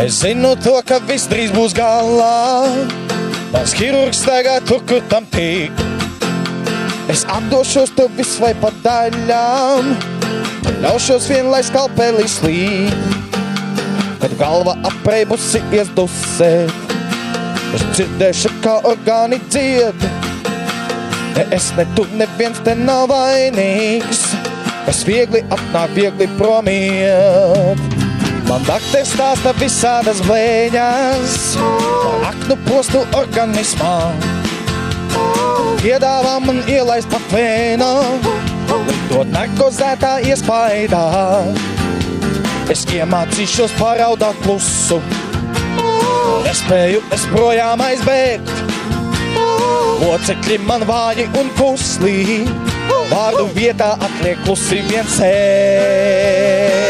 Es zinu to, ka viss drīz būs galā. Mans ķirurgs staigā tur, kur tam tīk. Es atdošos tev visu vai pa daļām. Ļaušos vien, lai skalpelī slīd. Kad galva apreibusi iesdusēt, es dzirdēšu, kā orgāni dzied. Ne es, ne tu, neviens te nav vainīgs. Es viegli atnāk, viegli promiet. Man dakters stāsta visādas blēņas par aknu postu organismā. Piedāvā man ielaist pa vēnu, lidot narkozētā iespaidā. Es iemācīšos pāraudāt klusu, nespēju es projām aizbēgt. Locekļi man vāji un kuslī, vārdu vietā atliek klusi vien sēkt.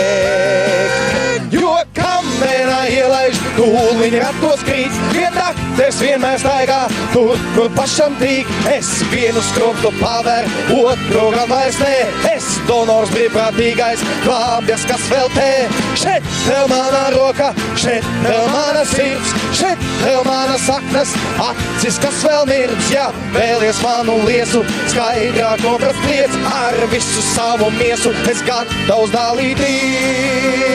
Jo kamerā ielaiž, tūliņi ratos krīt, vien dakters vienmēr staigā tur, kur pašam tīk. Es vienu skroptu paver, otru gan vairs nē. Es donors brīvprātīgais, glābjas, kas vēl tē. Šeit tev mana roka, šeit tev mana sirds, šeit tev mana saknes, acis, kas vēl mirdz. Ja vēlies manu liesu, skaidrāk noprast liec, ar visu savu miesu es gatavs dalīties.